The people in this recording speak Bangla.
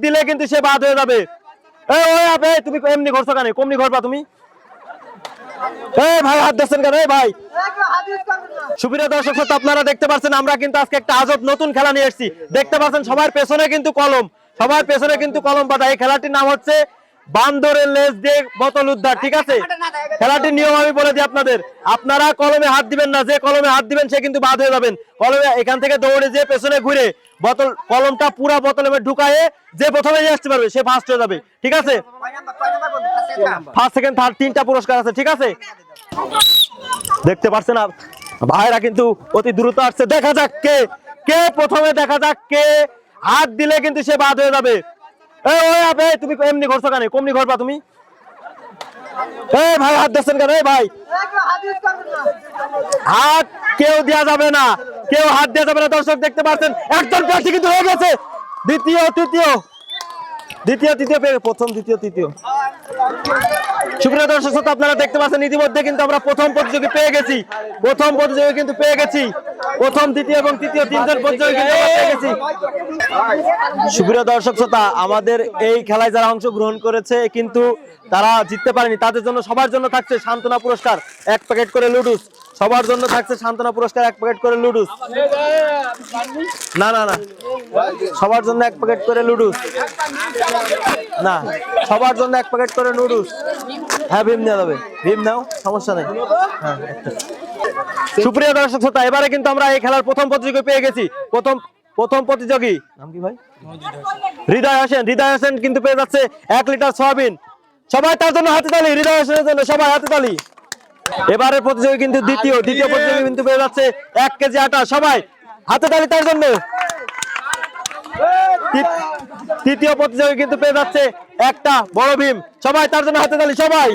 দিলে কিন্তু সে বাদ হয়ে যাবে। তুমি এমনি ঘরছো কেন? কমনি ঘরবা তুমি? ভাই হাত দিচ্ছেন কেন? ভাই সুপ্রিয় দর্শক শ্রোতা, আপনারা দেখতে পাচ্ছেন আমরা কিন্তু আজকে একটা আজব নতুন খেলা নিয়ে এসেছি। দেখতে পাচ্ছেন সবার পেছনে কিন্তু কলম, সবার পেছনে কিন্তু কলম বাঁধা। এই খেলাটির নাম হচ্ছে বান্দরের লেজ দিয়ে বোতল উদ্ধার। ঠিক আছে, খেলাটির নিয়ম আমি বলে দিই আপনাদের। আপনারা কলমে হাত দিবেন না, যে কলমে হাত দিবেন সে কিন্তু বাদ হয়ে যাবেন। কলমে এখান থেকে দৌড়ে যে পেছনে ঘুরে বোতল কলমটা পুরা বোতলে ঢুকায়ে যে প্রথমে নিয়ে আসতে পারবে সে ফার্স্ট হয়ে যাবে। ঠিক আছে, ফার্স্ট সেকেন্ড থার্ড তিনটা পুরস্কার আছে। ঠিক আছে, দেখতে পাচ্ছেন ভাইরা কিন্তু অতি দ্রুত আসছে। দেখা যাক কে কে প্রথমে, দেখা যাক কে হাত দিলে কিন্তু সে বাদ হয়ে যাবে। তুমি এমনি ঘরছো কেন? কমনি ঘরবা তুমি? ভাই হাত দিচ্ছেন কেন? ভাই হাত কেউ দেওয়া যাবে না, কেউ হাত দেওয়া যাবে না। দর্শক দেখতে পাচ্ছেন একজন প্রার্থী কিন্তু হয়ে গেছে। দ্বিতীয় তৃতীয় প্রথম দ্বিতীয় তৃতীয়। সুপ্রিয় দর্শক শ্রোতা, আপনারা দেখতে পাচ্ছেন ইতিমধ্যে কিন্তু আমরা প্রথম প্রতিযোগী পেয়ে গেছি। প্রথম প্রতিযোগী কিন্তু পেয়ে গেছি। প্রথম দ্বিতীয় এবং তৃতীয় তিনজন প্রতিযোগী কিন্তু পেয়ে গেছি। সুপ্রিয় দর্শক শ্রোতা, আমাদের এই খেলায় যারা অংশগ্রহণ করেছে কিন্তু তারা জিততে পারেনি, তাদের জন্য সবার জন্য থাকছে সান্ত্বনা পুরস্কার 1 প্যাকেট করে লুডুস। সবার জন্য থাকছে সান্ত্বনা পুরস্কার 1 প্যাকেট করে লুডুস। না না না, সবার জন্য 1 প্যাকেট করে লুডুস। না, সবার জন্য 1 প্যাকেট করে নুডলস। হ্যাঁ, ভীম নেওয়া যাবে, ভীম নাও, সমস্যা নেই। হ্যাঁ, সুপ্রিয় দর্শক শ্রোতা, এবারে কিন্তু আমরা এই খেলার প্রথম প্রতিযোগী পেয়ে গেছি। প্রথম প্রতিযোগী নাম কি ভাই? হৃদয় হোসেন। হৃদয় হোসেন কিন্তু পেয়ে যাচ্ছে 1 লিটার সয়াবিন। সবাই তার জন্য হাতে তালি, হৃদয় হোসেনের জন্য সবাই হাতে তালি। এবারে প্রতিযোগী কিন্তু দ্বিতীয় প্রতিযোগী কিন্তু পেয়ে যাচ্ছে 1 কেজি আটা। সবাই হাতে তালি তার জন্য। তৃতীয় প্রতিযোগী কিন্তু পেয়ে যাচ্ছে একটা বড় ভীম। সবাই তার জন্য হাতে তালি সবাই।